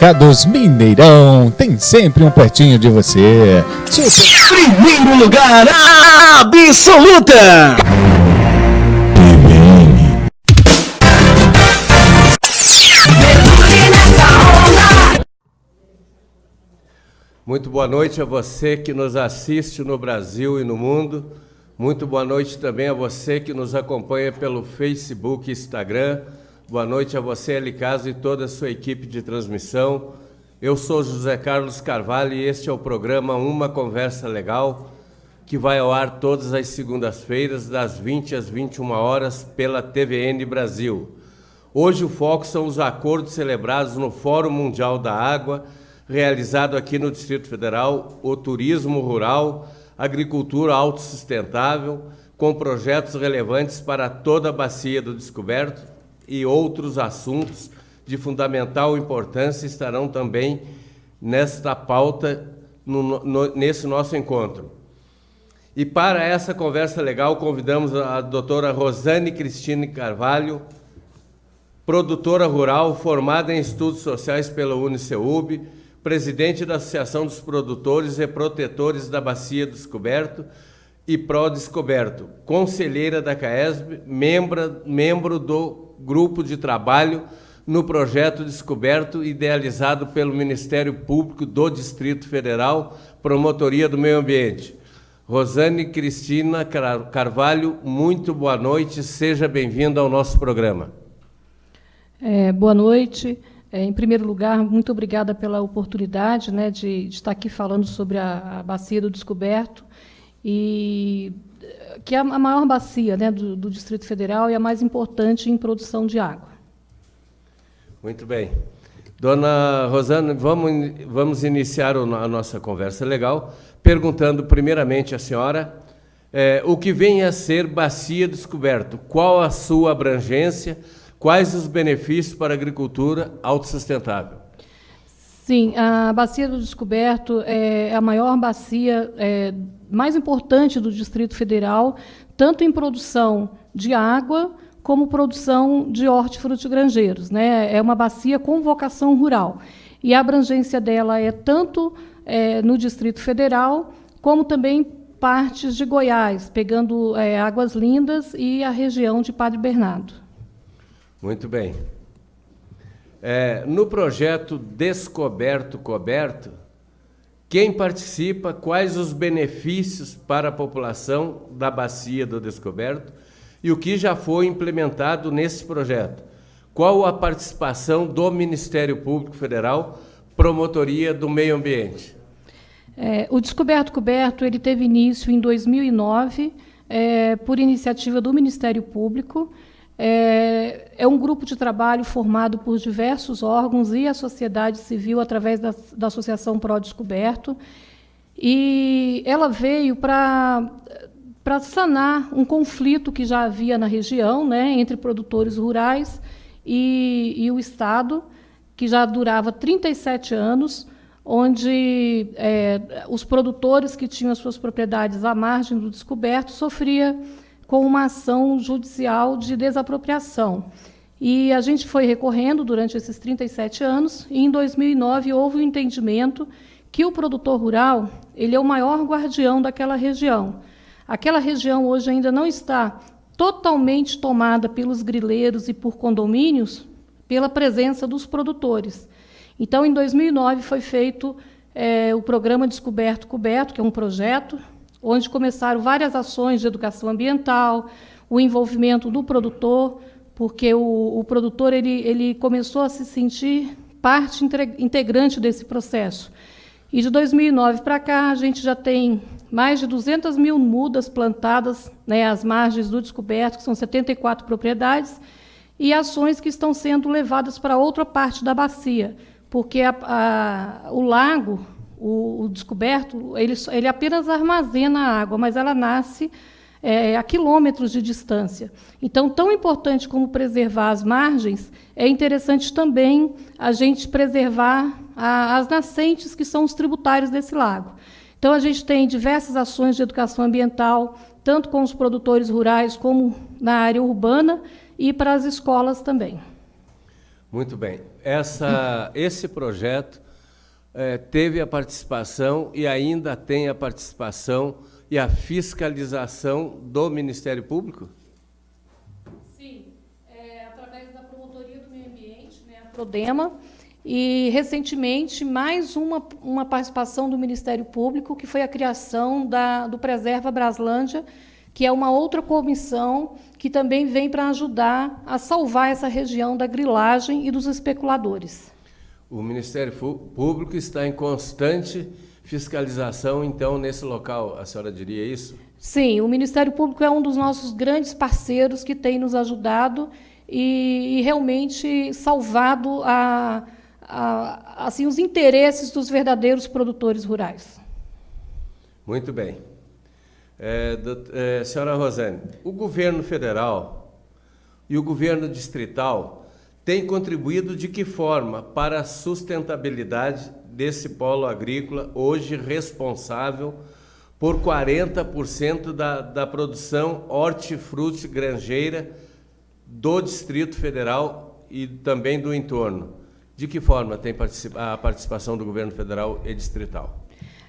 Supermercados Mineirão tem sempre um pertinho de você. Primeiro lugar absoluta. Muito boa noite a você que nos assiste no Brasil e no mundo. Muito boa noite também a você que nos acompanha pelo Facebook e Instagram. Boa noite a você, Elicaso, e toda a sua equipe de transmissão. Eu sou José Carlos Carvalho e este é o programa Uma Conversa Legal, que vai ao ar todas as segundas-feiras, das 20 às 21 horas, pela TVN Brasil. Hoje o foco são os acordos celebrados no Fórum Mundial da Água, realizado aqui no Distrito Federal, o turismo rural, agricultura autossustentável, com projetos relevantes para toda a Bacia do Descoberto e outros assuntos de fundamental importância estarão também nesta pauta, nesse nosso encontro. E para essa conversa legal, convidamos a doutora Rosane Cristine Carvalho, produtora rural, formada em estudos sociais pela UniCeub, presidente da Associação dos Produtores e Protetores da Bacia do Descoberto e Prodescoberto, conselheira da CAESB, membro do grupo de trabalho no projeto Descoberto, idealizado pelo Ministério Público do Distrito Federal, Promotoria do Meio Ambiente. Rosane Cristina Carvalho, muito boa noite, seja bem-vinda ao nosso programa. Boa noite. Em primeiro lugar, muito obrigada pela oportunidade, né, de estar aqui falando sobre a Bacia do Descoberto, e que é a maior bacia, né, do Distrito Federal e a mais importante em produção de água. Muito bem. Dona Rosane, vamos iniciar a nossa conversa legal, perguntando primeiramente à senhora o que vem a ser Bacia do Descoberto, qual a sua abrangência, quais os benefícios para a agricultura autossustentável? Sim, a Bacia do Descoberto é a maior bacia, mais importante do Distrito Federal, tanto em produção de água como produção de hortifrutigranjeiros, né? É uma bacia com vocação rural. E a abrangência dela é tanto no Distrito Federal, como também partes de Goiás, pegando Águas Lindas e a região de Padre Bernardo. Muito bem. No projeto Descoberto Coberto, quem participa, quais os benefícios para a população da Bacia do Descoberto e o que já foi implementado nesse projeto? Qual a participação do Ministério Público Federal, Promotoria do Meio Ambiente? O Descoberto Coberto ele teve início em 2009, por iniciativa do Ministério Público. É um grupo de trabalho formado por diversos órgãos e a sociedade civil através da Associação Prodescoberto, e ela veio para sanar um conflito que já havia na região, né, entre produtores rurais e o Estado, que já durava 37 anos, onde os produtores que tinham as suas propriedades à margem do Descoberto sofriam com uma ação judicial de desapropriação. E a gente foi recorrendo durante esses 37 anos, e em 2009 houve um entendimento que o produtor rural ele é o maior guardião daquela região. Aquela região hoje ainda não está totalmente tomada pelos grileiros e por condomínios, pela presença dos produtores. Então, em 2009, foi feito o programa Descoberto Coberto, que é um projeto onde começaram várias ações de educação ambiental, o envolvimento do produtor, porque o produtor ele começou a se sentir parte integrante desse processo. E de 2009 para cá, a gente já tem mais de 200 mil mudas plantadas, né, às margens do Descoberto, que são 74 propriedades, e ações que estão sendo levadas para outra parte da bacia, porque o lago, o Descoberto, ele apenas armazena a água, mas ela nasce a quilômetros de distância. Então, tão importante como preservar as margens, é interessante também a gente preservar as nascentes, que são os tributários desse lago. Então, a gente tem diversas ações de educação ambiental, tanto com os produtores rurais como na área urbana, e para as escolas também. Muito bem. esse projeto teve a participação e ainda tem a participação e a fiscalização do Ministério Público? Sim, através da Promotoria do Meio Ambiente, né, a Prodema, e, recentemente, mais uma participação do Ministério Público, que foi a criação do Preserva Braslândia, que é uma outra comissão que também vem para ajudar a salvar essa região da grilagem e dos especuladores. O Ministério Público está em constante fiscalização, então, nesse local, a senhora diria isso? Sim, o Ministério Público é um dos nossos grandes parceiros que tem nos ajudado e realmente salvado assim, os interesses dos verdadeiros produtores rurais. Muito bem. Senhora Rosane, o governo federal e o governo distrital têm contribuído de que forma para a sustentabilidade desse polo agrícola, hoje responsável por 40% da produção hortifruti-granjeira do Distrito Federal e também do entorno? De que forma tem a participação do governo federal e distrital?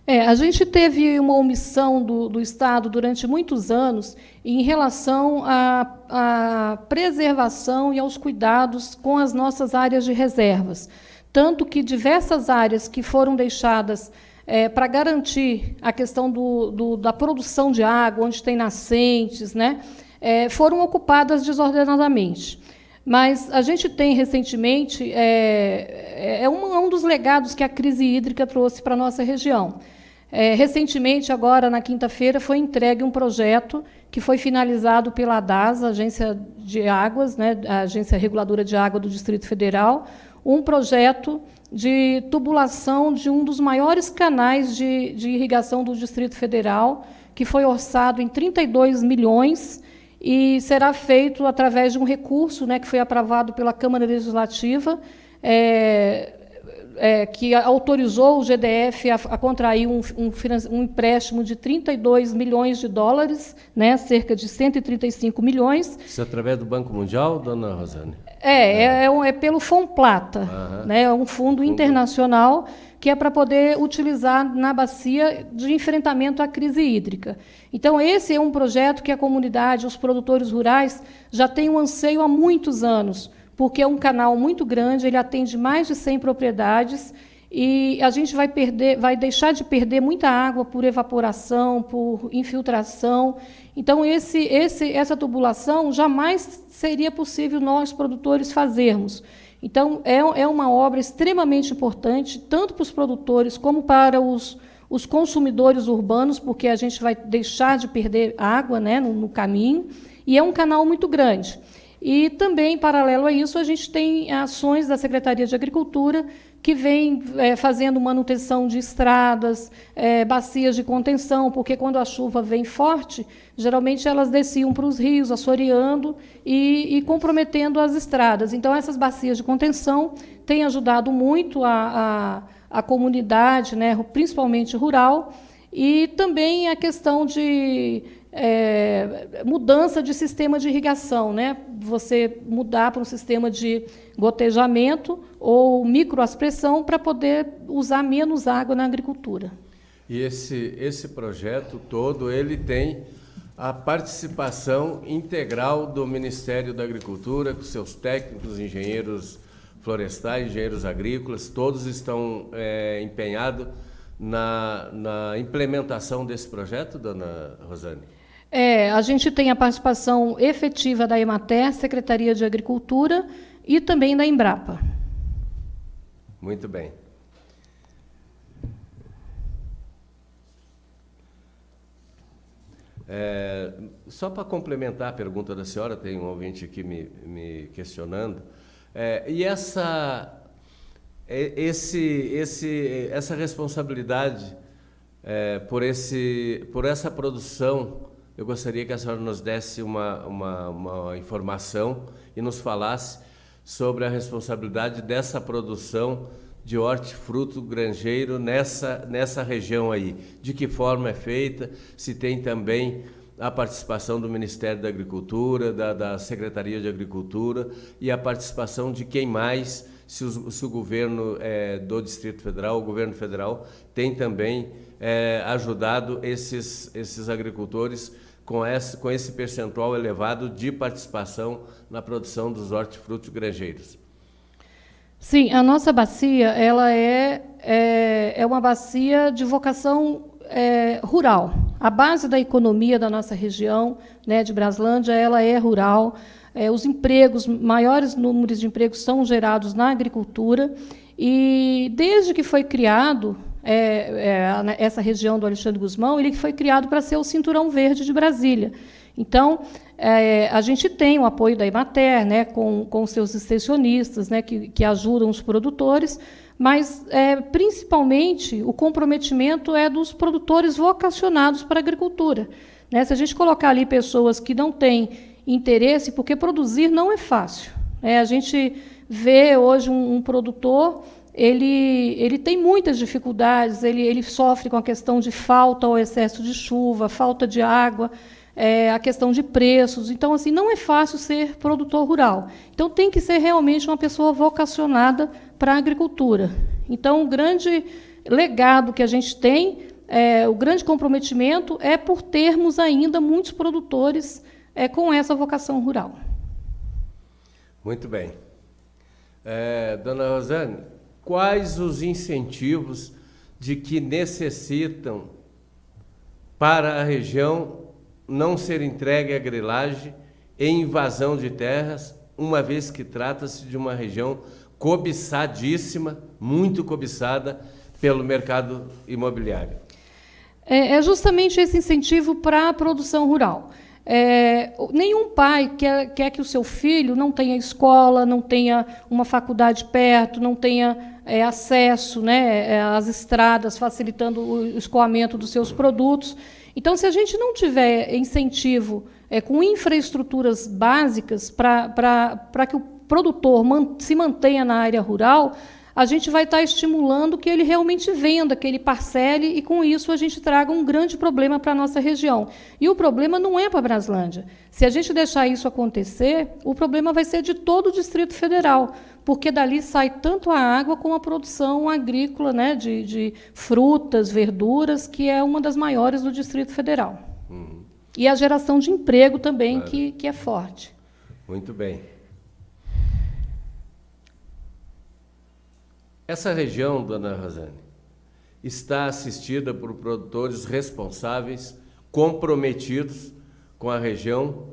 A gente teve uma omissão do Estado durante muitos anos em relação à preservação e aos cuidados com as nossas áreas de reservas. Tanto que diversas áreas que foram deixadas para garantir a questão da produção de água, onde tem nascentes, né, foram ocupadas desordenadamente. Mas a gente tem, recentemente, um dos legados que a crise hídrica trouxe para a nossa região. Recentemente, agora, na quinta-feira, foi entregue um projeto que foi finalizado pela ADAS, a Agência de Águas, né, a Agência Reguladora de Água do Distrito Federal, um projeto de tubulação de um dos maiores canais de irrigação do Distrito Federal, que foi orçado em 32 milhões, e será feito através de um recurso, né, que foi aprovado pela Câmara Legislativa, que autorizou o GDF a contrair um empréstimo de 32 milhões de dólares, né, cerca de 135 milhões. Isso é através do Banco Mundial, dona Rosane? É pelo Fomplata, né, é um fundo internacional que é para poder utilizar na bacia de enfrentamento à crise hídrica. Então, esse é um projeto que a comunidade, os produtores rurais, já têm um anseio há muitos anos, porque é um canal muito grande, ele atende mais de 100 propriedades, e a gente vai deixar de perder muita água por evaporação, por infiltração. Então, essa tubulação jamais seria possível nós, produtores, fazermos. Então, é uma obra extremamente importante, tanto para os produtores como para os consumidores urbanos, porque a gente vai deixar de perder água, né, no caminho, e é um canal muito grande. E também, paralelo a isso, a gente tem ações da Secretaria de Agricultura que vem fazendo manutenção de estradas, bacias de contenção, porque quando a chuva vem forte, geralmente elas desciam para os rios, assoreando e comprometendo as estradas. Então, essas bacias de contenção têm ajudado muito a comunidade, né, principalmente rural, e também a questão de mudança de sistema de irrigação, né? Você mudar para um sistema de gotejamento ou microaspersão para poder usar menos água na agricultura. E esse projeto todo, ele tem a participação integral do Ministério da Agricultura, com seus técnicos, engenheiros florestais, engenheiros agrícolas, todos estão empenhados na implementação desse projeto, dona Rosane? A gente tem a participação efetiva da Emater, Secretaria de Agricultura, e também da Embrapa. Muito bem. Só para complementar a pergunta da senhora, tem um ouvinte aqui me questionando, e essa responsabilidade por essa produção, eu gostaria que a senhora nos desse uma informação e nos falasse sobre a responsabilidade dessa produção de hortifruto granjeiro nessa região aí. De que forma é feita, se tem também a participação do Ministério da Agricultura, da Secretaria de Agricultura, e a participação de quem mais, se o governo do Distrito Federal, o governo federal, tem também ajudado esses agricultores com esse percentual elevado de participação na produção dos hortifruti grangeiros. Sim, a nossa bacia ela é uma bacia de vocação rural. A base da economia da nossa região, né, de Braslândia, ela é rural. Os empregos, maiores números de empregos são gerados na agricultura. E, desde que foi criado essa região do Alexandre Gusmão, ele foi criado para ser o Cinturão Verde de Brasília. Então, a gente tem o apoio da Emater, né, com seus extensionistas, né, que ajudam os produtores, mas, principalmente, o comprometimento é dos produtores vocacionados para a agricultura. Né? Se a gente colocar ali pessoas que não têm interesse, porque produzir não é fácil. A gente vê hoje um produtor, ele tem muitas dificuldades, ele sofre com a questão de falta ou excesso de chuva, falta de água, a questão de preços. Então, assim, não é fácil ser produtor rural. Então, tem que ser realmente uma pessoa vocacionada para a agricultura. Então, o grande legado que a gente tem, o grande comprometimento é por termos ainda muitos produtores com essa vocação rural. Muito bem. Dona Rosane, quais os incentivos de que necessitam para a região não ser entregue à grilagem e invasão de terras, uma vez que trata-se de uma região cobiçadíssima, muito cobiçada pelo mercado imobiliário? É justamente esse incentivo para a produção rural. Nenhum pai quer que o seu filho não tenha escola, não tenha uma faculdade perto, não tenha acesso, né, às estradas, facilitando o escoamento dos seus produtos. Então, se a gente não tiver incentivo com infraestruturas básicas para que o produtor se mantenha na área rural, a gente vai estar estimulando que ele realmente venda, que ele parcele, e, com isso, a gente traga um grande problema para a nossa região. E o problema não é para Braslândia. Se a gente deixar isso acontecer, o problema vai ser de todo o Distrito Federal, porque dali sai tanto a água como a produção agrícola, né, de frutas, verduras, que é uma das maiores do Distrito Federal. Uhum. E a geração de emprego também, claro, que é forte. Muito bem. Essa região, dona Rosane, está assistida por produtores responsáveis, comprometidos com a região.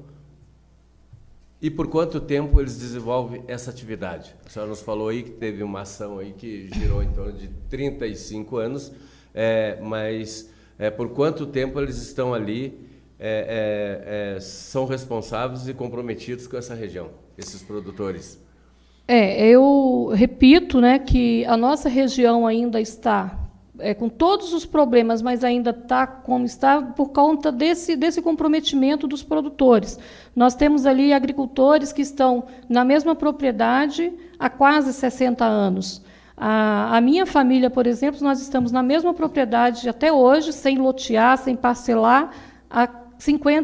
E por quanto tempo eles desenvolvem essa atividade? A senhora nos falou aí que teve uma ação aí que girou em torno de 35 anos, mas por quanto tempo eles estão ali, são responsáveis e comprometidos com essa região, esses produtores? Eu repito, né, que a nossa região ainda está com todos os problemas, mas ainda está como está por conta desse comprometimento dos produtores. Nós temos ali agricultores que estão na mesma propriedade há quase 60 anos. A minha família, por exemplo, nós estamos na mesma propriedade até hoje, sem lotear, sem parcelar,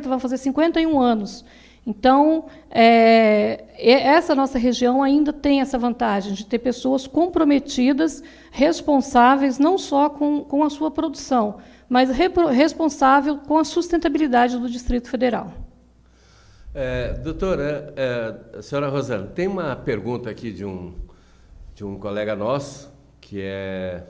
vão fazer 51 anos. Então, essa nossa região ainda tem essa vantagem de ter pessoas comprometidas, responsáveis não só com a sua produção, mas responsável com a sustentabilidade do Distrito Federal. Doutora, senhora Rosane, tem uma pergunta aqui de um colega nosso, que é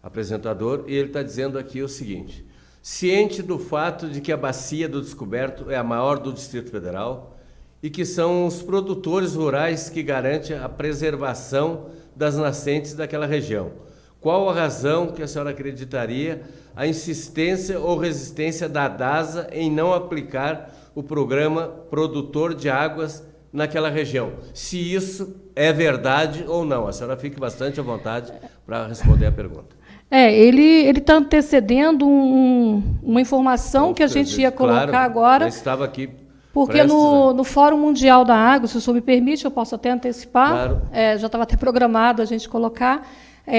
apresentador, e ele está dizendo aqui o seguinte: ciente do fato de que a Bacia do Descoberto é a maior do Distrito Federal e que são os produtores rurais que garantem a preservação das nascentes daquela região, qual a razão que a senhora acreditaria a insistência ou resistência da DASA em não aplicar o programa Produtor de Águas naquela região? Se isso é verdade ou não. A senhora fique bastante à vontade para responder a pergunta. Ele está antecedendo uma informação que a gente ia colocar, claro, agora. Estava aqui. Porque no Fórum Mundial da Água, se o senhor me permite, eu posso até antecipar. Claro. Já estava até programado a gente colocar.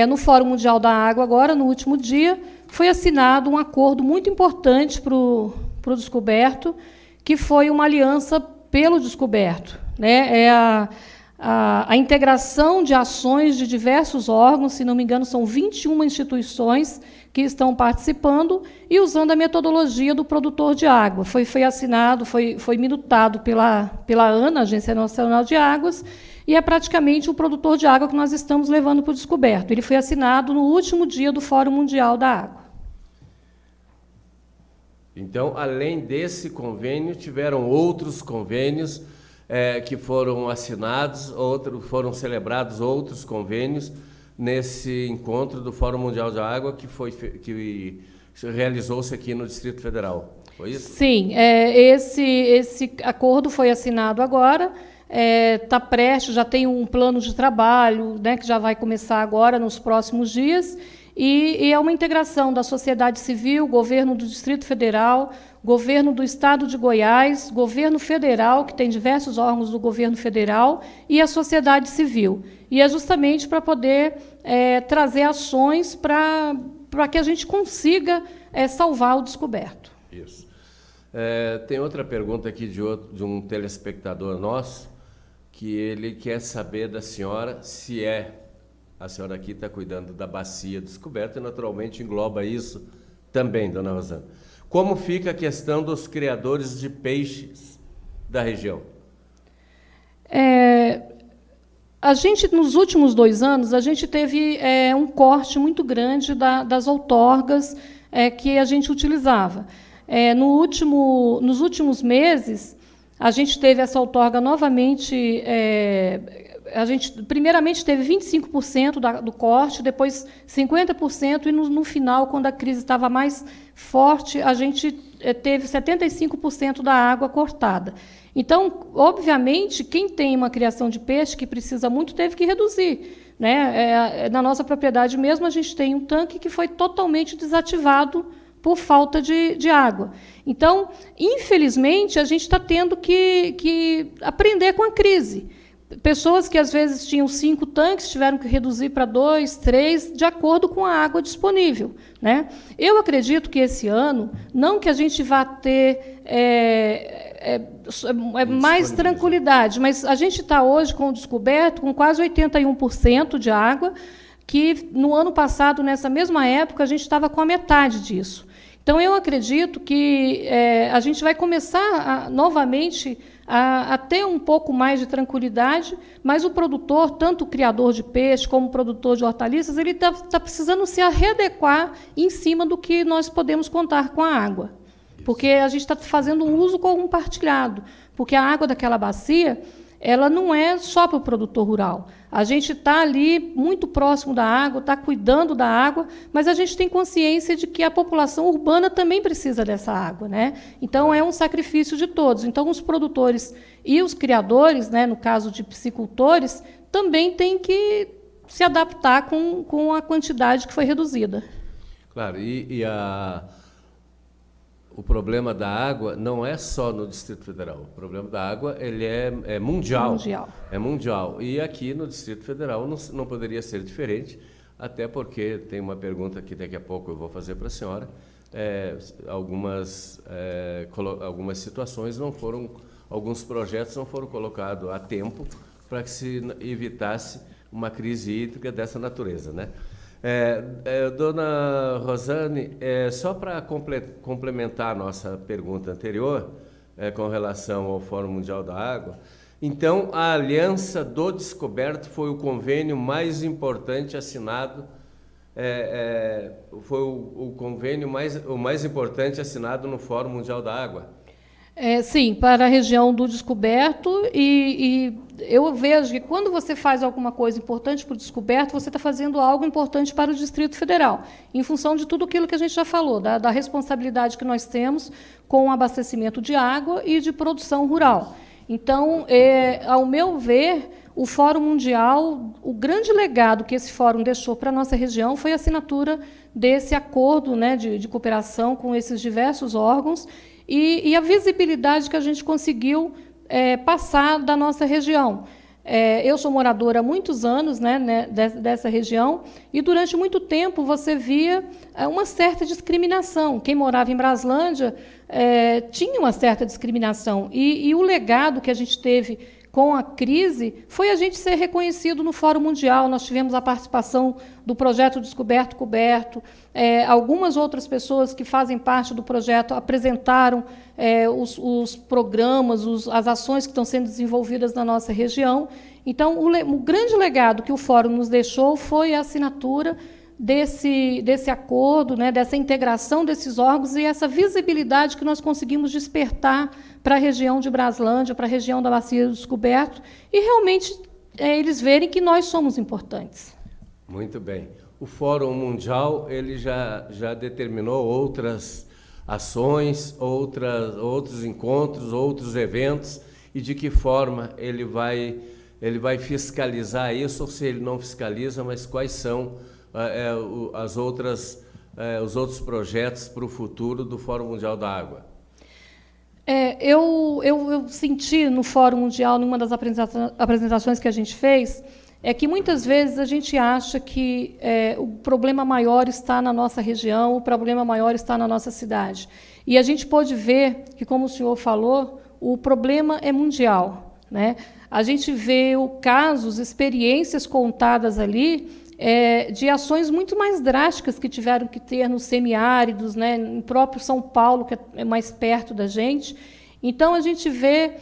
No Fórum Mundial da Água, agora, no último dia, foi assinado um acordo muito importante para o Descoberto, que foi uma aliança pelo Descoberto, né? a integração de ações de diversos órgãos, se não me engano, são 21 instituições que estão participando e usando a metodologia do produtor de água. Foi assinado, foi minutado pela ANA, Agência Nacional de Águas, e é praticamente o produtor de água que nós estamos levando para o descoberto. Ele foi assinado no último dia do Fórum Mundial da Água. Então, além desse convênio, tiveram outros convênios que foram assinados, foram celebrados outros convênios nesse encontro do Fórum Mundial da Água que realizou-se aqui no Distrito Federal. Foi isso? Sim, esse acordo foi assinado agora, está prestes, já tem um plano de trabalho, né, que já vai começar agora, nos próximos dias, e é uma integração da sociedade civil, governo do Distrito Federal, governo do Estado de Goiás, governo federal, que tem diversos órgãos do governo federal, e a sociedade civil. E é justamente para poder trazer ações para que a gente consiga salvar o descoberto. Isso. Tem outra pergunta aqui de um telespectador nosso, que ele quer saber da senhora se a senhora aqui está cuidando da bacia descoberta e, naturalmente, engloba isso também, dona Rosana. Como fica a questão dos criadores de peixes da região? A gente, nos últimos 2 anos, a gente teve um corte muito grande das outorgas que a gente utilizava. Nos últimos meses, a gente teve essa outorga novamente. A gente, primeiramente, teve 25% do corte, depois 50%, e no final, quando a crise estava mais forte, a gente teve 75% da água cortada. Então, obviamente, quem tem uma criação de peixe que precisa muito teve que reduzir, né? Na nossa propriedade mesmo, a gente tem um tanque que foi totalmente desativado por falta de água. Então, infelizmente, a gente está tendo que aprender com a crise. Pessoas que, às vezes, tinham 5 tanques, tiveram que reduzir para 2, 3, de acordo com a água disponível, né? Eu acredito que esse ano, não que a gente vá ter mais tranquilidade, mas a gente está hoje com o descoberto com quase 81% de água, que no ano passado, nessa mesma época, a gente estava com a metade disso. Então, eu acredito que a gente vai começar novamente a ter um pouco mais de tranquilidade, mas o produtor, tanto o criador de peixe como o produtor de hortaliças, ele está precisando se readequar em cima do que nós podemos contar com a água. Porque a gente está fazendo um uso compartilhado, porque a água daquela bacia, ela não é só para o produtor rural. A gente está ali muito próximo da água, está cuidando da água, mas a gente tem consciência de que a população urbana também precisa dessa água, né? Então, é um sacrifício de todos. Então, os produtores e os criadores, né, no caso de piscicultores, também têm que se adaptar com a quantidade que foi reduzida. Claro, o problema da água não é só no Distrito Federal. O problema da água ele é mundial. É mundial. E aqui no Distrito Federal não poderia ser diferente, até porque tem uma pergunta que daqui a pouco eu vou fazer para a senhora. Algumas situações alguns projetos não foram colocados a tempo para que se evitasse uma crise hídrica dessa natureza, né? Dona Rosane, só para complementar a nossa pergunta anterior, com relação ao Fórum Mundial da Água, então a Aliança do Descoberto foi o convênio mais importante assinado, foi o convênio mais importante assinado no Fórum Mundial da Água? Sim, para a região do descoberto, e eu vejo que quando você faz alguma coisa importante para o descoberto, você está fazendo algo importante para o Distrito Federal, em função de tudo aquilo que a gente já falou, da responsabilidade que nós temos com o abastecimento de água e de produção rural. Então, ao meu ver, o Fórum Mundial, o grande legado que esse fórum deixou para a nossa região foi a assinatura desse acordo, né, de cooperação com esses diversos órgãos, e a visibilidade que a gente conseguiu passar da nossa região. Eu sou moradora há muitos anos, né, dessa região, e durante muito tempo você via uma certa discriminação. Quem morava em Braslândia tinha uma certa discriminação. E o legado que a gente teve com a crise foi a gente ser reconhecido no Fórum Mundial. Nós tivemos a participação do projeto Descoberto Coberto, algumas outras pessoas que fazem parte do projeto apresentaram os programas, as ações que estão sendo desenvolvidas na nossa região. Então, o grande legado que o Fórum nos deixou foi a assinatura desse acordo, né, dessa integração desses órgãos e essa visibilidade que nós conseguimos despertar para a região de Braslândia, para a região da Bacia do Descoberto, e realmente eles verem que nós somos importantes. Muito bem. O Fórum Mundial ele já determinou outras ações, outros encontros, outros eventos, e de que forma ele vai fiscalizar isso, ou se ele não fiscaliza, mas quais são os outros projetos para o futuro do Fórum Mundial da Água? Eu senti no Fórum Mundial, numa das apresentações que a gente fez, que muitas vezes a gente acha que o problema maior está na nossa região, o problema maior está na nossa cidade. E a gente pôde ver que, como o senhor falou, o problema é mundial, né? A gente vê casos, experiências contadas ali, de ações muito mais drásticas que tiveram que ter nos semiáridos, né, no próprio São Paulo, que é mais perto da gente. Então, a gente vê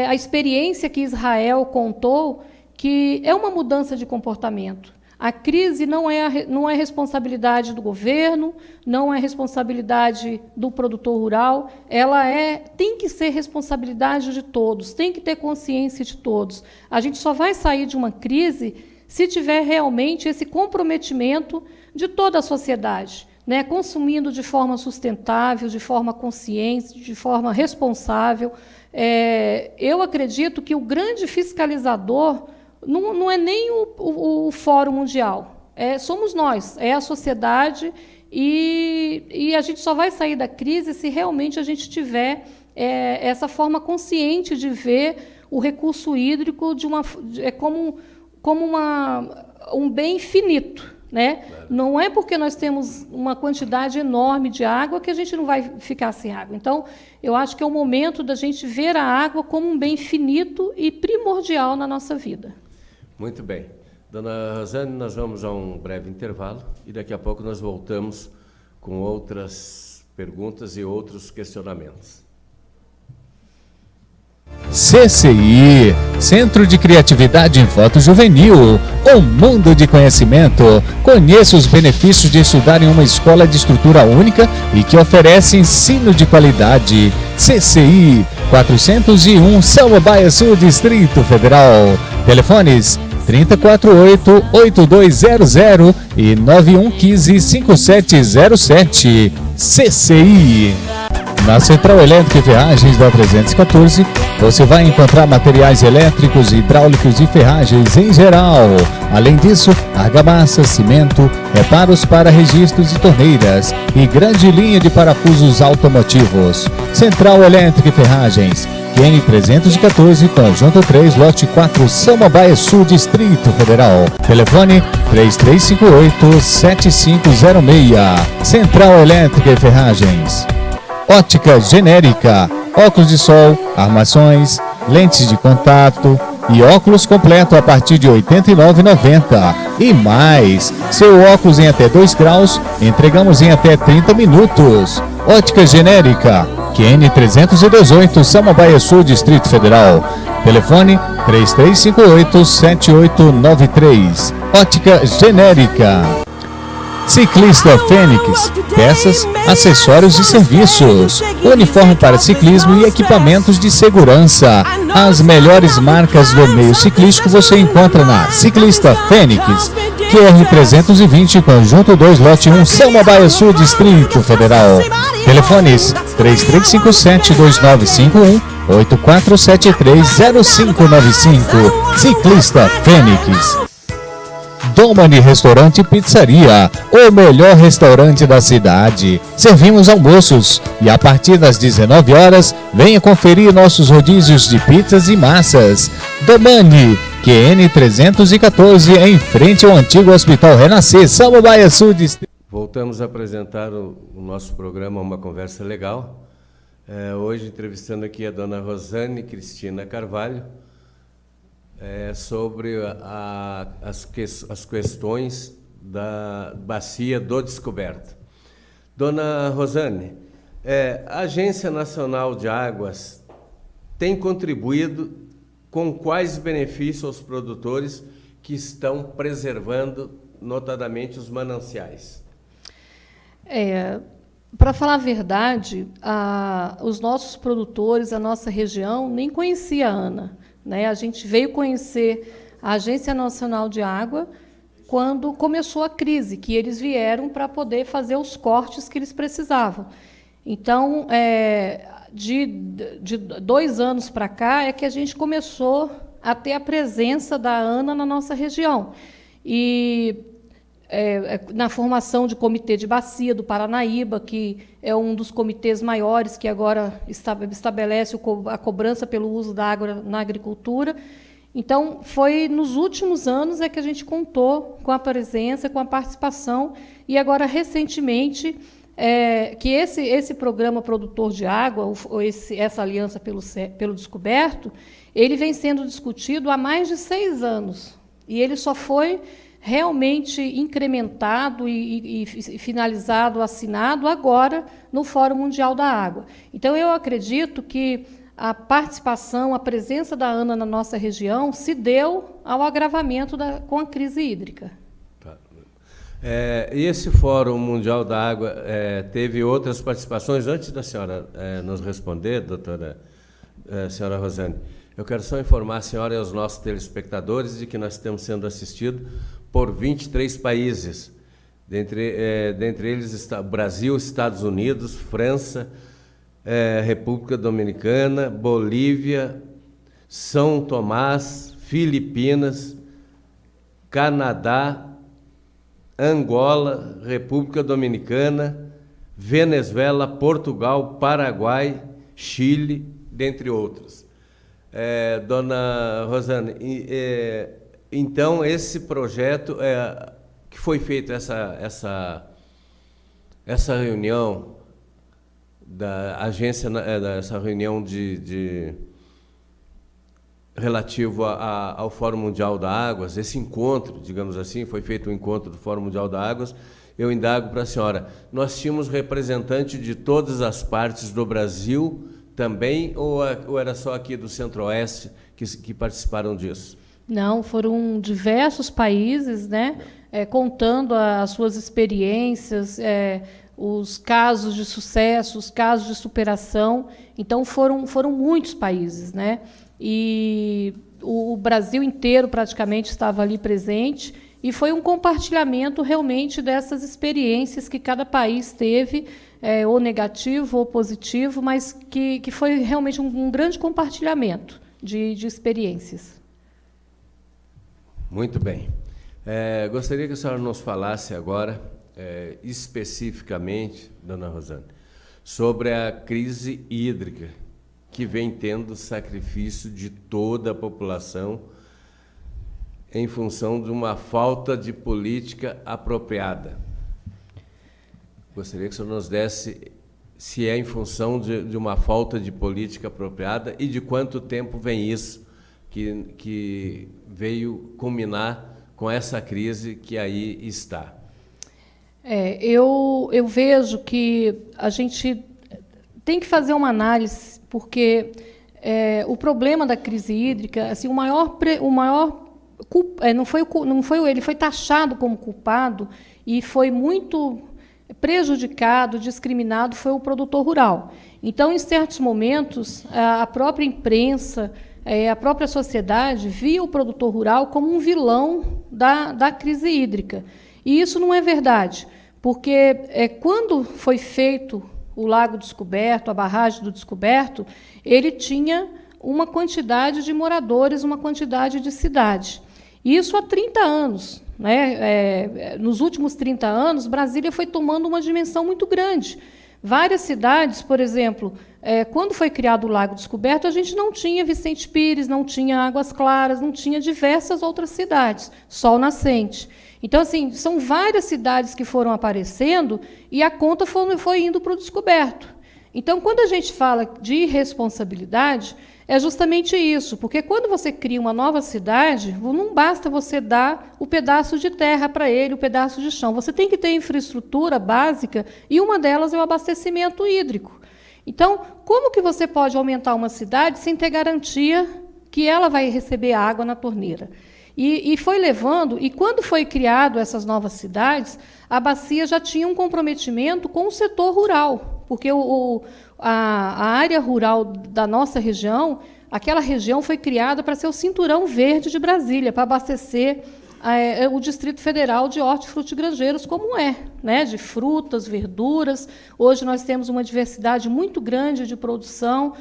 a experiência que Israel contou, que é uma mudança de comportamento. A crise não é responsabilidade do governo, não é responsabilidade do produtor rural, tem que ser responsabilidade de todos, tem que ter consciência de todos. A gente só vai sair de uma crise se tiver realmente esse comprometimento de toda a sociedade, né, consumindo de forma sustentável, de forma consciente, de forma responsável. Eu acredito que o grande fiscalizador não é nem o Fórum Mundial, somos nós, é a sociedade, e a gente só vai sair da crise se realmente a gente tiver essa forma consciente de ver o recurso hídrico como um bem finito, né? Claro. Não é porque nós temos uma quantidade enorme de água que a gente não vai ficar sem água. Então, eu acho que é o momento da gente ver a água como um bem finito e primordial na nossa vida. Muito bem. Dona Rosane, nós vamos a um breve intervalo e daqui a pouco nós voltamos com outras perguntas e outros questionamentos. CCI, Centro de Criatividade Infanto Juvenil, um mundo de conhecimento. Conheça os benefícios de estudar em uma escola de estrutura única e que oferece ensino de qualidade. CCI, 401 Samambaia Sul, Distrito Federal. Telefones 3048-8200 e 9115-5707. CCI. Na Central Elétrica e Ferragens da 314, você vai encontrar materiais elétricos, hidráulicos e ferragens em geral. Além disso, argamassa, cimento, reparos para registros e torneiras e grande linha de parafusos automotivos. Central Elétrica e Ferragens, QN 314, Conjunto 3, Lote 4, Samambaia Sul, Distrito Federal. Telefone 3358-7506. Central Elétrica e Ferragens. Ótica genérica, óculos de sol, armações, lentes de contato e óculos completo a partir de R$ 89,90. E mais, seu óculos em até 2 graus, entregamos em até 30 minutos. Ótica genérica, QN 318, Samambaia Sul, Distrito Federal. Telefone 3358-7893. Ótica genérica. Ciclista Fênix, peças, acessórios e serviços, uniforme para ciclismo e equipamentos de segurança. As melhores marcas do meio ciclístico você encontra na Ciclista Fênix, QR 320, Conjunto 2, Lote 1, Samambaia Sul, Distrito Federal. Telefones 3357-2951, 8473-0595. Ciclista Fênix. Domani Restaurante e Pizzaria, o melhor restaurante da cidade. Servimos almoços e a partir das 19 horas, venha conferir nossos rodízios de pizzas e massas. Domani, QN 314, em frente ao antigo Hospital Renascer, Samambaia Sul. Voltamos a apresentar o nosso programa Uma Conversa Legal. Hoje entrevistando aqui a dona Rosane Cristina Carvalho, sobre as questões da bacia do Descoberto. Dona Rosane, a Agência Nacional de Águas tem contribuído com quais benefícios aos produtores que estão preservando, notadamente, os mananciais? Para falar a verdade, os nossos produtores, a nossa região, nem conhecia a ANA, né? A gente veio conhecer a Agência Nacional de Água quando começou a crise, que eles vieram para poder fazer os cortes que eles precisavam. Então, de 2 anos para cá, é que a gente começou a ter a presença da ANA na nossa região. E na formação de comitê de bacia do Paranaíba, que é um dos comitês maiores que agora estabelece a cobrança pelo uso da água na agricultura. Então, foi nos últimos anos que a gente contou com a presença, com a participação, e agora, recentemente, que esse programa Produtor de Água, essa aliança pelo Descoberto, ele vem sendo discutido há mais de 6 anos, e ele só foi realmente incrementado e finalizado, assinado agora no Fórum Mundial da Água. Então, eu acredito que a participação, a presença da ANA na nossa região se deu ao agravamento com a crise hídrica. E esse Fórum Mundial da Água teve outras participações? Antes da senhora nos responder, senhora Rosane, eu quero só informar a senhora e aos nossos telespectadores de que nós estamos sendo assistidos por 23 países, dentre eles está Brasil, Estados Unidos, França, República Dominicana, Bolívia, São Tomás, Filipinas, Canadá, Angola, República Dominicana, Venezuela, Portugal, Paraguai, Chile, dentre outros. Dona Rosane, então esse projeto que foi feito essa reunião da agência, essa reunião relativo ao Fórum Mundial da Águas, esse encontro, digamos assim, foi feito um encontro do Fórum Mundial da Águas. Eu indago para a senhora, nós tínhamos representante de todas as partes do Brasil também, ou era só aqui do Centro-Oeste que participaram disso? Não, foram diversos países, né, contando as suas experiências, os casos de sucesso, os casos de superação. Então, foram muitos países, né? E o Brasil inteiro praticamente estava ali presente, e foi um compartilhamento realmente dessas experiências que cada país teve, ou negativo ou positivo, mas que foi realmente um grande compartilhamento de experiências. Muito bem. Gostaria que a senhora nos falasse agora, especificamente, dona Rosane, sobre a crise hídrica, que vem tendo sacrifício de toda a população em função de uma falta de política apropriada. Gostaria que o senhor nos desse se é em função de uma falta de política apropriada e de quanto tempo vem isso, que veio culminar com essa crise que aí está. Eu vejo que a gente tem que fazer uma análise, porque o problema da crise hídrica, assim, ele foi taxado como culpado e foi muito prejudicado, discriminado, foi o produtor rural. Então, em certos momentos, a própria imprensa, a própria sociedade via o produtor rural como um vilão da crise hídrica. E isso não é verdade, porque quando foi feito o Lago Descoberto, a barragem do Descoberto, ele tinha uma quantidade de moradores, uma quantidade de cidade. Isso há 30 anos. Né? Nos últimos 30 anos, Brasília foi tomando uma dimensão muito grande. Várias cidades, por exemplo, quando foi criado o Lago Descoberto, a gente não tinha Vicente Pires, não tinha Águas Claras, não tinha diversas outras cidades, Sol Nascente. Então, assim, são várias cidades que foram aparecendo e a conta foi indo para o Descoberto. Então, quando a gente fala de irresponsabilidade, é justamente isso, porque quando você cria uma nova cidade, não basta você dar o pedaço de terra para ele, o pedaço de chão. Você tem que ter infraestrutura básica, e uma delas é o abastecimento hídrico. Então, como que você pode aumentar uma cidade sem ter garantia que ela vai receber água na torneira? E foi levando, e quando foi criado essas novas cidades, a bacia já tinha um comprometimento com o setor rural, porque a área rural da nossa região, aquela região foi criada para ser o cinturão verde de Brasília, para abastecer o Distrito Federal de hortifrutigranjeiros, como é, né, de frutas, verduras. Hoje nós temos uma diversidade muito grande de produção,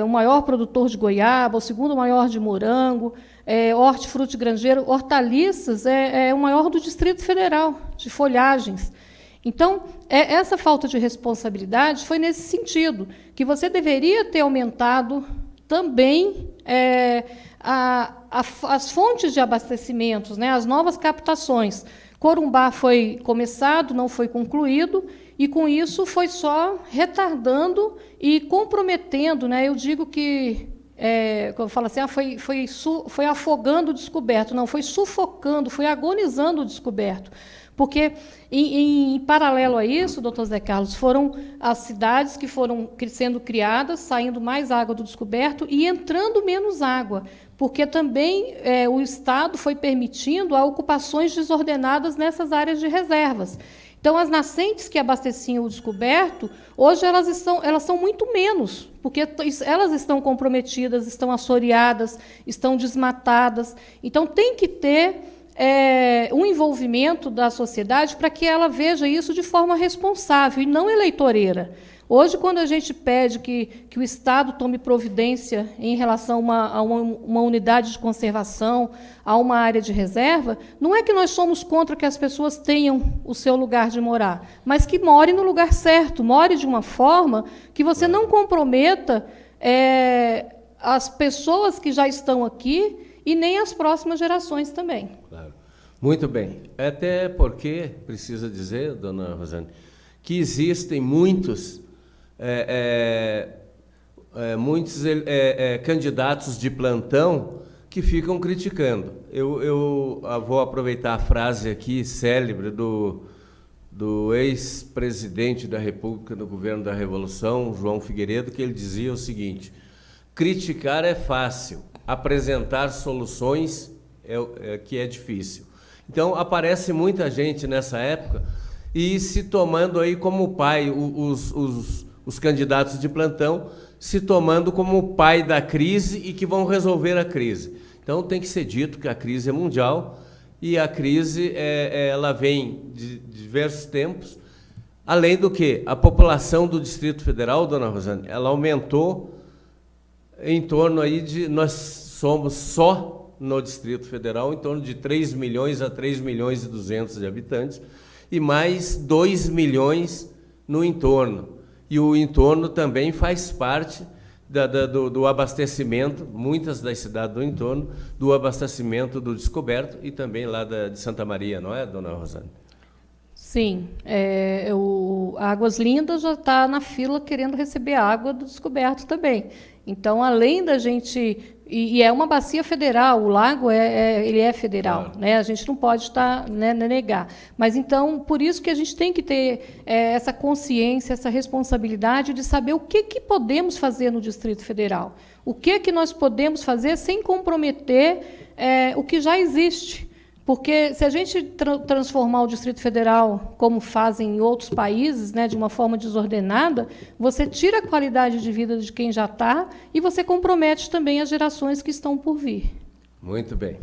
o maior produtor de goiaba, o segundo maior de morango, hortifrutigranjeiro, hortaliças, é o maior do Distrito Federal, de folhagens. Então, essa falta de responsabilidade foi nesse sentido, que você deveria ter aumentado também as fontes de abastecimentos, né, as novas captações. Corumbá foi começado, não foi concluído, e, com isso, foi só retardando e comprometendo, né, eu digo que, quando eu falo assim, foi afogando o descoberto, não, foi sufocando, foi agonizando o descoberto. Porque, em paralelo a isso, doutor Zé Carlos, foram as cidades que foram sendo criadas, saindo mais água do descoberto e entrando menos água, porque também o Estado foi permitindo ocupações desordenadas nessas áreas de reservas. Então, as nascentes que abasteciam o descoberto, hoje elas são muito menos, porque elas estão comprometidas, estão assoreadas, estão desmatadas. Então, tem que ter um envolvimento da sociedade para que ela veja isso de forma responsável e não eleitoreira. Hoje, quando a gente pede que o Estado tome providência em relação a uma unidade de conservação, a uma área de reserva, não é que nós somos contra que as pessoas tenham o seu lugar de morar, mas que more no lugar certo, more de uma forma que você não comprometa as pessoas que já estão aqui e nem as próximas gerações também. Claro. Muito bem. Até porque, precisa dizer, dona Rosane, que existem muitos candidatos de plantão que ficam criticando. Eu vou aproveitar a frase aqui célebre do ex-presidente da República do governo da Revolução, João Figueiredo, que ele dizia o seguinte: criticar é fácil, apresentar soluções que é difícil. Então, aparece muita gente nessa época e se tomando aí como pai, os candidatos de plantão, se tomando como pai da crise e que vão resolver a crise. Então, tem que ser dito que a crise é mundial e a crise ela vem de diversos tempos. Além do que, a população do Distrito Federal, dona Rosane, ela aumentou em torno aí nós somos só no Distrito Federal em torno de 3 milhões a 3 milhões e 200 de habitantes e mais 2 milhões no entorno. E o entorno também faz parte do abastecimento, muitas das cidades do entorno, do abastecimento do descoberto e também lá de Santa Maria, não é, dona Rosane? Sim. Águas Lindas já está na fila querendo receber água do descoberto também. Então, além da gente... E é uma bacia federal, o lago ele é federal, claro, né? A gente não pode estar, né, negar. Mas, então, por isso que a gente tem que ter essa consciência, essa responsabilidade de saber o que podemos fazer no Distrito Federal. O que nós podemos fazer sem comprometer o que já existe. Porque se a gente transformar o Distrito Federal, como fazem em outros países, né, de uma forma desordenada, você tira a qualidade de vida de quem já está e você compromete também as gerações que estão por vir. Muito bem.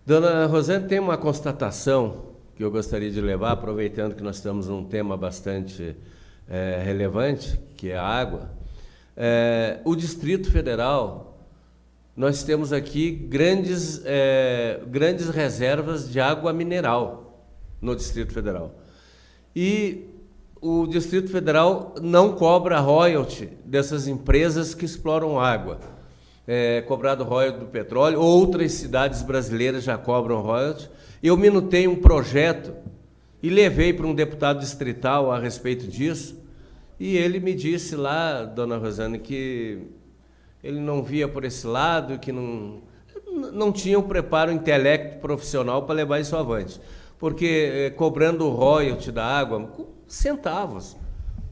Dona Rosane, tem uma constatação que eu gostaria de levar, aproveitando que nós estamos num tema bastante relevante, que é a água. O Distrito Federal... Nós temos aqui grandes reservas de água mineral no Distrito Federal. E o Distrito Federal não cobra royalty dessas empresas que exploram água. Cobrado royalty do petróleo, outras cidades brasileiras já cobram royalty. Eu minutei um projeto e levei para um deputado distrital a respeito disso, e ele me disse lá, dona Rosane, que ele não via por esse lado, que não tinha o preparo intelecto profissional para levar isso avante. Porque cobrando o royalty da água, centavos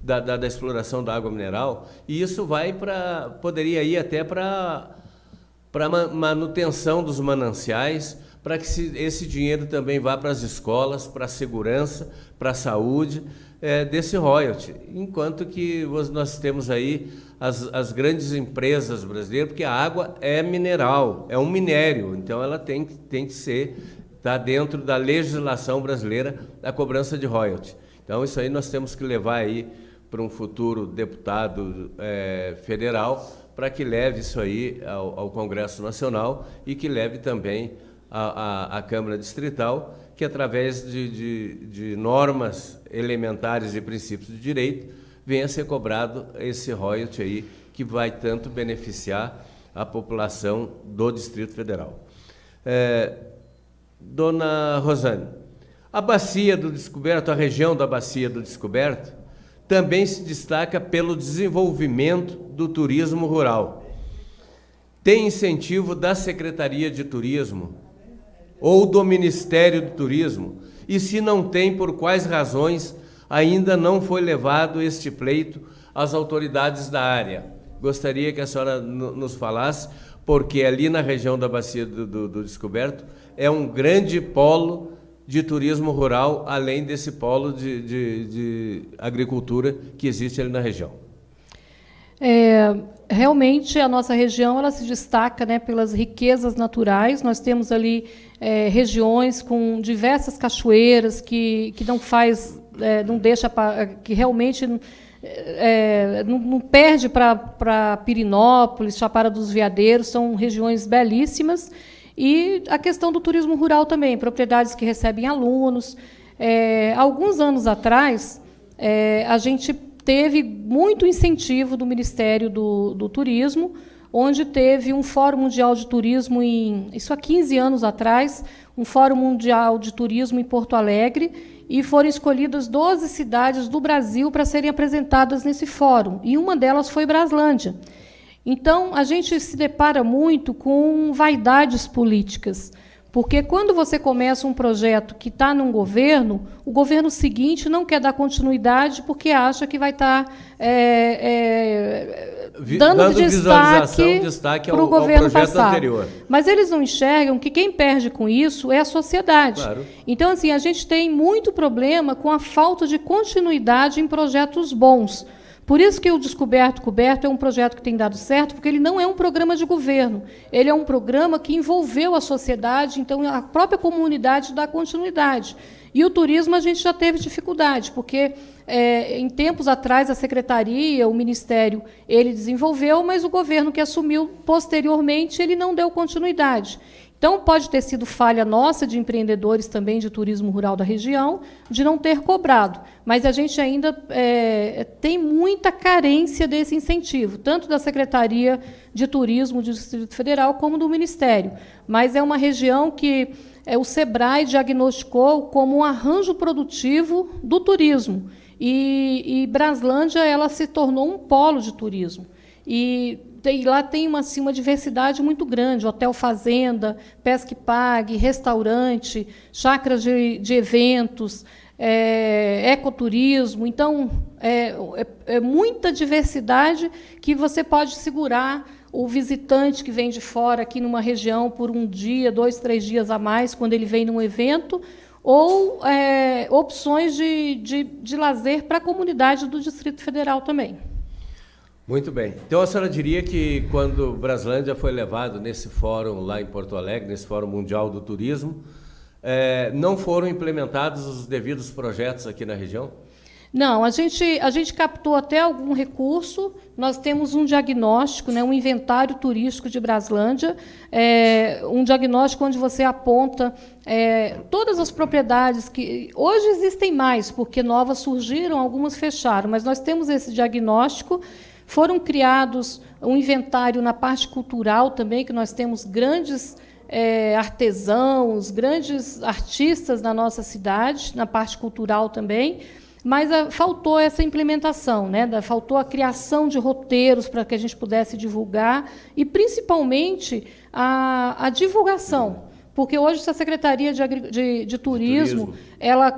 da exploração da água mineral, e isso poderia ir até para manutenção dos mananciais, para que esse dinheiro também vá para as escolas, para a segurança, para a saúde desse royalty. Enquanto que nós temos aí as grandes empresas brasileiras, porque a água é mineral, é um minério, então ela tem que estar dentro da legislação brasileira a cobrança de royalty. Então isso aí nós temos que levar aí para um futuro deputado federal, para que leve isso aí ao Congresso Nacional e que leve também à Câmara Distrital, que através de normas elementares e princípios de direito venha a ser cobrado esse royalty aí, que vai tanto beneficiar a população do Distrito Federal. Dona Rosane, a Bacia do Descoberto, a região da Bacia do Descoberto, também se destaca pelo desenvolvimento do turismo rural. Tem incentivo da Secretaria de Turismo ou do Ministério do Turismo? E se não tem, por quais razões ainda não foi levado este pleito às autoridades da área? Gostaria que a senhora nos falasse, porque ali na região da Bacia do Descoberto é um grande polo de turismo rural, além desse polo de agricultura que existe ali na região. Realmente, a nossa região ela se destaca, né, pelas riquezas naturais. Nós temos ali regiões com diversas cachoeiras que não deixa, que realmente não perde para Pirinópolis, Chapada dos Veadeiros, são regiões belíssimas. E a questão do turismo rural também, propriedades que recebem alunos. Alguns anos atrás, a gente teve muito incentivo do Ministério do Turismo, onde teve um Fórum Mundial de Turismo, isso há 15 anos atrás, um Fórum Mundial de Turismo em Porto Alegre, e foram escolhidas 12 cidades do Brasil para serem apresentadas nesse fórum, e uma delas foi Braslândia. Então, a gente se depara muito com vaidades políticas, porque quando você começa um projeto que está num governo, o governo seguinte não quer dar continuidade porque acha que vai estar dando destaque para o governo passado. Anterior. Mas eles não enxergam que quem perde com isso é a sociedade. Claro. Então, assim, a gente tem muito problema com a falta de continuidade em projetos bons. Por isso que o Descoberto Coberto é um projeto que tem dado certo, porque ele não é um programa de governo, ele é um programa que envolveu a sociedade, então a própria comunidade dá continuidade. E o turismo a gente já teve dificuldade, porque em tempos atrás a Secretaria, o Ministério, ele desenvolveu, mas o governo que assumiu posteriormente, ele não deu continuidade. Então, pode ter sido falha nossa, de empreendedores também de turismo rural da região, de não ter cobrado. Mas a gente ainda tem muita carência desse incentivo, tanto da Secretaria de Turismo do Distrito Federal, como do Ministério. Mas é uma região que o SEBRAE diagnosticou como um arranjo produtivo do turismo. E Braslândia ela se tornou um polo de turismo. E lá tem uma diversidade muito grande, hotel fazenda, pesca e pague, restaurante, chácaras de eventos, ecoturismo. Então, é muita diversidade que você pode segurar o visitante que vem de fora aqui numa região por um dia, 2, 3 dias a mais, quando ele vem num evento, ou opções de lazer para a comunidade do Distrito Federal também. Muito bem. Então, a senhora diria que, quando Braslândia foi levado nesse fórum lá em Porto Alegre, nesse Fórum Mundial do Turismo, não foram implementados os devidos projetos aqui na região? Não, a gente captou até algum recurso, nós temos um diagnóstico, né, um inventário turístico de Braslândia, um diagnóstico onde você aponta todas as propriedades que... Hoje existem mais, porque novas surgiram, algumas fecharam, mas nós temos esse diagnóstico. Foram criados um inventário na parte cultural também, que nós temos grandes artesãos, grandes artistas na nossa cidade, na parte cultural também. mas faltou essa implementação, né? Faltou a criação de roteiros para que a gente pudesse divulgar e, principalmente, a divulgação. Porque hoje, se a Secretaria de Turismo ela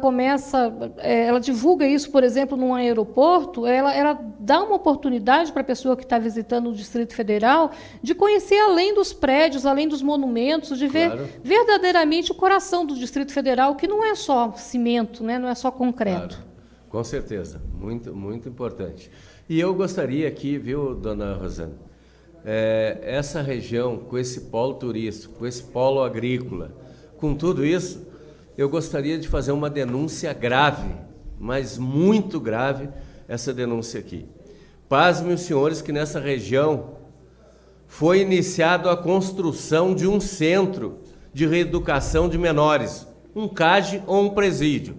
ela divulga isso, por exemplo, num aeroporto, ela dá uma oportunidade para a pessoa que está visitando o Distrito Federal de conhecer além dos prédios, além dos monumentos, de ver verdadeiramente o coração do Distrito Federal, que não é só cimento, né? Não é só concreto. Claro. Com certeza, muito, muito importante. E eu gostaria aqui, viu, dona Rosane, essa região, com esse polo turístico, com esse polo agrícola, com tudo isso, eu gostaria de fazer uma denúncia grave, mas muito grave, essa denúncia aqui. Pasmem os senhores que nessa região foi iniciada a construção de um centro de reeducação de menores, um CAD ou um presídio,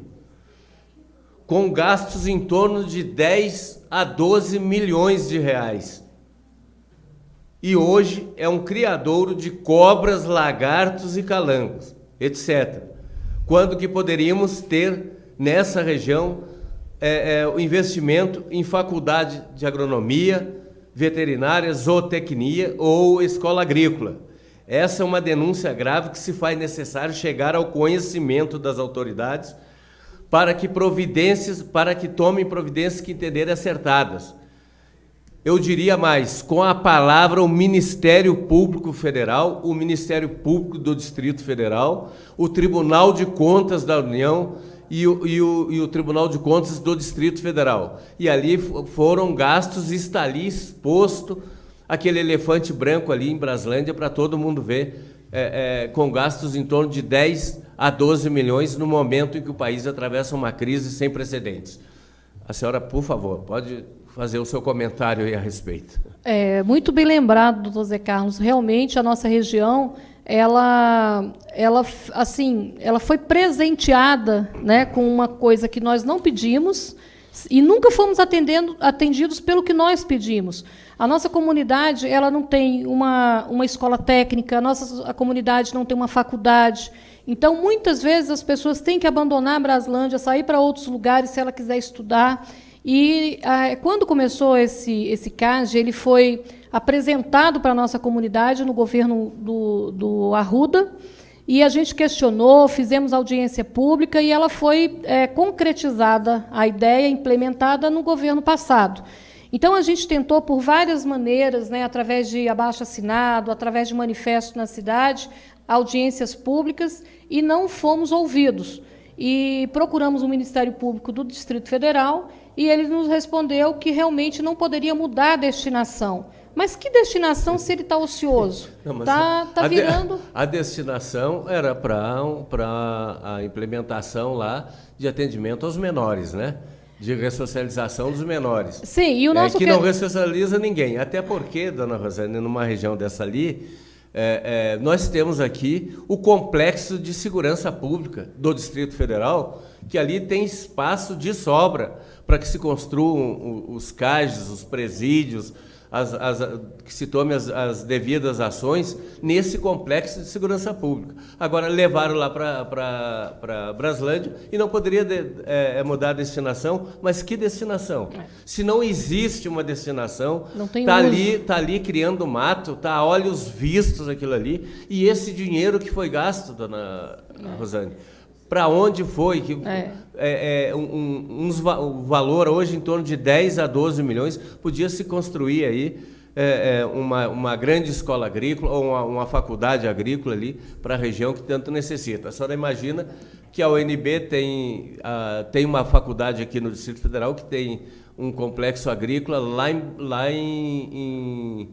com gastos em torno de 10 a 12 milhões de reais. E hoje é um criadouro de cobras, lagartos e calangos, etc. Quando que poderíamos ter, nessa região, o investimento em faculdade de agronomia, veterinária, zootecnia ou escola agrícola. Essa é uma denúncia grave que se faz necessário chegar ao conhecimento das autoridades para que tomem providências que entenderem acertadas. Eu diria mais, com a palavra o Ministério Público Federal, o Ministério Público do Distrito Federal, o Tribunal de Contas da União e o Tribunal de Contas do Distrito Federal. E ali foram gastos, está ali exposto aquele elefante branco ali em Braslândia para todo mundo ver, com gastos em torno de 10 a 12 milhões no momento em que o país atravessa uma crise sem precedentes. A senhora, por favor, pode fazer o seu comentário aí a respeito. Muito bem lembrado, doutor Zé Carlos. Realmente, a nossa região, ela foi presenteada, né, com uma coisa que nós não pedimos e nunca fomos atendidos pelo que nós pedimos. A nossa comunidade ela não tem uma escola técnica, a comunidade não tem uma faculdade. Então, muitas vezes, as pessoas têm que abandonar a Braslândia, sair para outros lugares se ela quiser estudar. E quando começou esse CAGE, ele foi apresentado para a nossa comunidade no governo do Arruda, e a gente questionou, fizemos audiência pública, e ela foi concretizada, a ideia implementada no governo passado. Então, a gente tentou, por várias maneiras, né, através de abaixo-assinado, através de manifesto na cidade, audiências públicas, e não fomos ouvidos. E procuramos o Ministério Público do Distrito Federal, e ele nos respondeu que realmente não poderia mudar a destinação. Mas que destinação se ele está ocioso? Está virando... A destinação era para a implementação lá de atendimento aos menores, né? De ressocialização dos menores. Sim, e o nosso... que não ressocializa ninguém. Até porque, dona Rosane, numa região dessa ali, nós temos aqui o Complexo de Segurança Pública do Distrito Federal, que ali tem espaço de sobra para que se construam os CAGs, os presídios, que se tomem as devidas ações nesse Complexo de Segurança Pública. Agora, levaram lá para Braslândia e não poderia mudar a destinação, mas que destinação? Se não existe uma destinação, está ali criando mato, está a olhos vistos aquilo ali, e esse dinheiro que foi gasto, dona Rosane, para onde foi? O valor hoje em torno de 10 a 12 milhões, podia se construir aí uma grande escola agrícola ou uma faculdade agrícola ali para a região que tanto necessita. A senhora imagina que a UNB tem uma faculdade aqui no Distrito Federal que tem um complexo agrícola lá em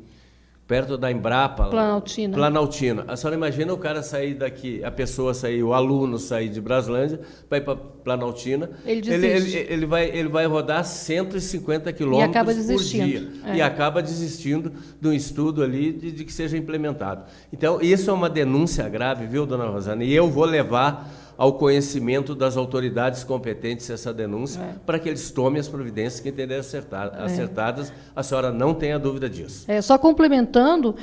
perto da Embrapa, Planaltina. A senhora imagina o cara sair daqui, o aluno sair de Braslândia para ir para Planaltina, ele vai rodar 150 quilômetros por dia. E acaba desistindo de um estudo ali de que seja implementado. Então, isso é uma denúncia grave, viu, dona Rosane? E eu vou levar ao conhecimento das autoridades competentes essa denúncia, para que eles tomem as providências que entenderem acertadas. A senhora não tenha dúvida disso. Só complementando,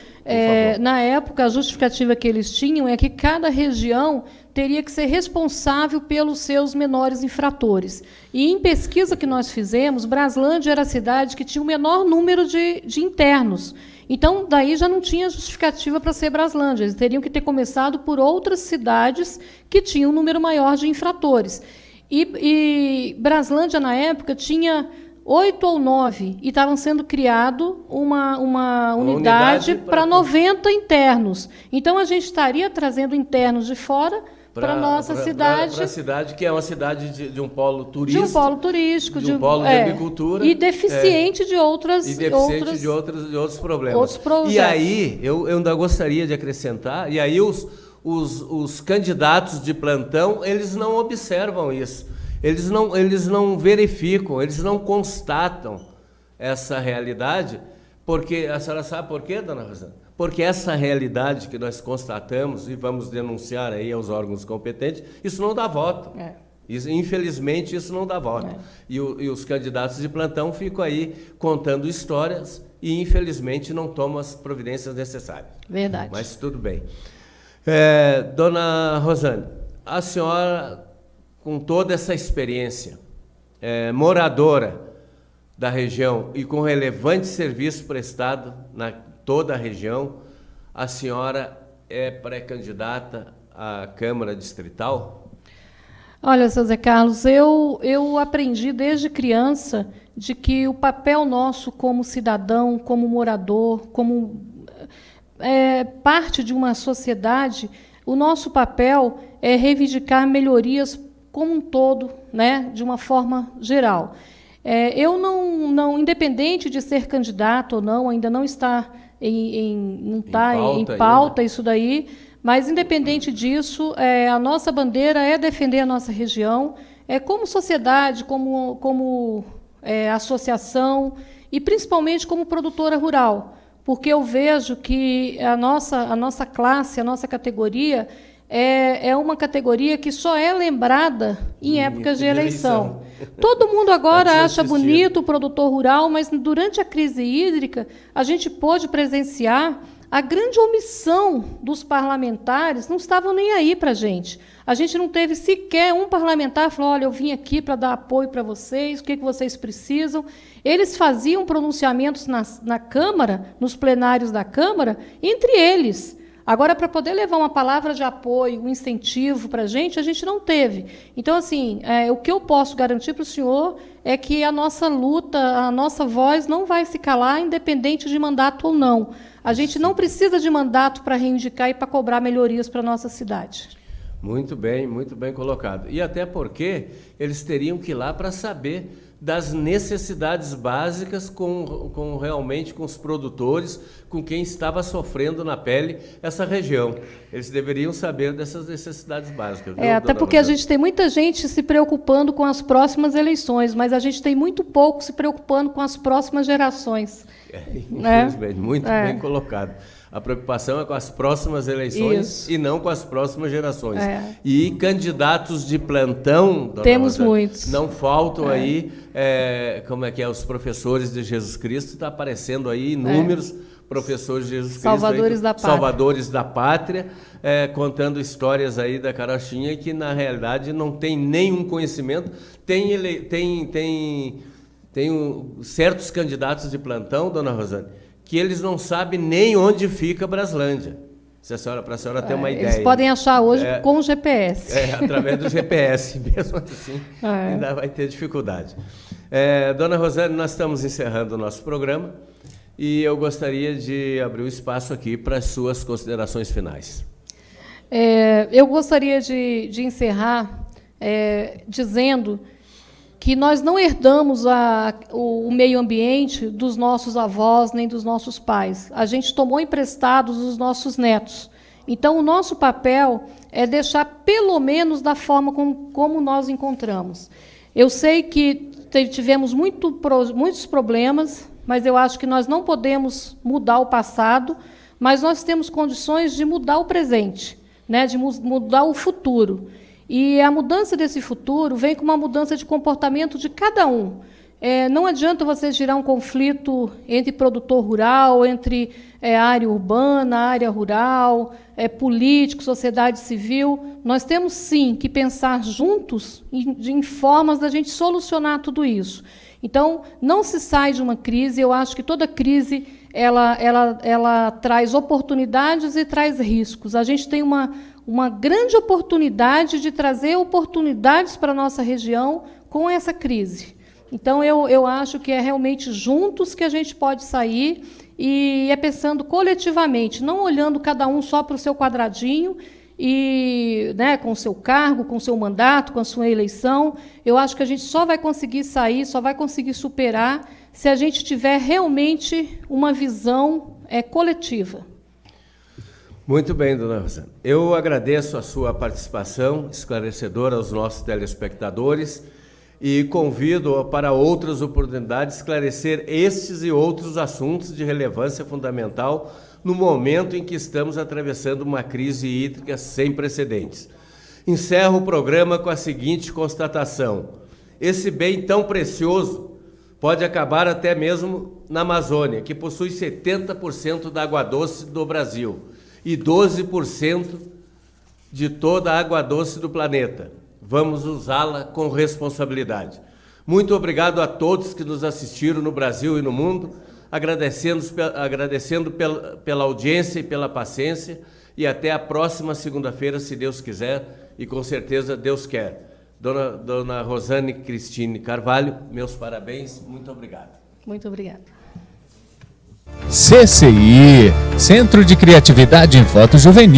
na época, a justificativa que eles tinham é que cada região teria que ser responsável pelos seus menores infratores. E, em pesquisa que nós fizemos, Braslândia era a cidade que tinha o menor número de internos. Então, daí já não tinha justificativa para ser Braslândia. Eles teriam que ter começado por outras cidades que tinham um número maior de infratores. E Braslândia, na época, tinha 8 ou 9, e estavam sendo criado uma unidade para 90 internos. Então, a gente estaria trazendo internos de fora para a nossa cidade. Para a cidade, que é uma cidade de um polo turístico. De um polo turístico. De um polo de agricultura. E deficiente de outras... E deficiente de outros problemas. Outros projetos. E aí, eu ainda gostaria de acrescentar, e aí os candidatos de plantão, eles não observam isso. Eles não verificam, eles não constatam essa realidade, porque a senhora sabe por quê, dona Rosana? Porque essa realidade que nós constatamos e vamos denunciar aí aos órgãos competentes, isso não dá voto. Infelizmente, isso não dá voto. E os candidatos de plantão ficam aí contando histórias e, infelizmente, não tomam as providências necessárias. Verdade. Mas tudo bem. Dona Rosane, a senhora, com toda essa experiência, moradora da região e com relevante serviço prestado na toda a região, a senhora é pré-candidata à Câmara Distrital? Olha, seu Zé Carlos, eu aprendi desde criança de que o papel nosso como cidadão, como morador, como parte de uma sociedade, o nosso papel é reivindicar melhorias como um todo, né, de uma forma geral. Eu não, independente de ser candidato ou não, ainda não está em pauta isso daí, mas, independente disso, a nossa bandeira é defender a nossa região, como sociedade, como associação e, principalmente, como produtora rural, porque eu vejo que a nossa classe, a nossa categoria, é uma categoria que só é lembrada em épocas de eleição. Todo mundo agora acha bonito o produtor rural, mas durante a crise hídrica a gente pôde presenciar a grande omissão dos parlamentares, não estavam nem aí para a gente. A gente não teve sequer um parlamentar que falou, olha, eu vim aqui para dar apoio para vocês, o que vocês precisam. Eles faziam pronunciamentos na Câmara, nos plenários da Câmara, entre eles. Agora, para poder levar uma palavra de apoio, um incentivo para a gente não teve. Então, assim, o que eu posso garantir para o senhor é que a nossa luta, a nossa voz não vai se calar, independente de mandato ou não. A gente não precisa de mandato para reivindicar e para cobrar melhorias para a nossa cidade. Muito bem colocado. E até porque eles teriam que ir lá para saber das necessidades básicas realmente com os produtores, com quem estava sofrendo na pele essa região. Eles deveriam saber dessas necessidades básicas. Viu, até porque a gente tem muita gente se preocupando com as próximas eleições, mas a gente tem muito pouco se preocupando com as próximas gerações. Infelizmente, muito bem colocado. A preocupação é com as próximas eleições e não com as próximas gerações. E candidatos de plantão, dona temos Rosa, muitos. Não faltam aí, os professores de Jesus Cristo, está aparecendo aí inúmeros professores de Jesus Cristo. Salvadores da Pátria, contando histórias aí da carochinha que, na realidade, não tem nenhum conhecimento. Tem certos candidatos de plantão, dona Rosane, que eles não sabem nem onde fica Braslândia. Para a senhora ter uma ideia. Eles podem achar hoje com o GPS. Através do GPS, mesmo assim, ainda vai ter dificuldade. Dona Rosane, nós estamos encerrando o nosso programa e eu gostaria de abrir o espaço aqui para as suas considerações finais. Eu gostaria de encerrar dizendo que nós não herdamos o meio ambiente dos nossos avós nem dos nossos pais. A gente tomou emprestados dos nossos netos. Então, o nosso papel é deixar, pelo menos, da forma como nós encontramos. Eu sei que tivemos muitos problemas, mas eu acho que nós não podemos mudar o passado, mas nós temos condições de mudar o presente, né, de mudar o futuro. E a mudança desse futuro vem com uma mudança de comportamento de cada um. não adianta você gerar um conflito entre produtor rural, entre área urbana, área rural, político, sociedade civil. Nós temos, sim, que pensar juntos em formas da gente solucionar tudo isso. Então, não se sai de uma crise. Eu acho que toda crise ela traz oportunidades e traz riscos. A gente tem uma grande oportunidade de trazer oportunidades para a nossa região com essa crise. Então, eu acho que é realmente juntos que a gente pode sair, e é pensando coletivamente, não olhando cada um só para o seu quadradinho, e, né, com o seu cargo, com o seu mandato, com a sua eleição. Eu acho que a gente só vai conseguir sair, só vai conseguir superar, se a gente tiver realmente uma visão coletiva. Muito bem, dona Rosana. Eu agradeço a sua participação esclarecedora aos nossos telespectadores e convido para outras oportunidades esclarecer estes e outros assuntos de relevância fundamental no momento em que estamos atravessando uma crise hídrica sem precedentes. Encerro o programa com a seguinte constatação: esse bem tão precioso pode acabar até mesmo na Amazônia, que possui 70% da água doce do Brasil e 12% de toda a água doce do planeta. Vamos usá-la com responsabilidade. Muito obrigado a todos que nos assistiram no Brasil e no mundo, agradecendo pela audiência e pela paciência, e até a próxima segunda-feira, se Deus quiser, e com certeza Deus quer. Dona Rosane Cristine Carvalho, meus parabéns, muito obrigado. Muito obrigada. CCI, Centro de Criatividade em Foto Juvenil.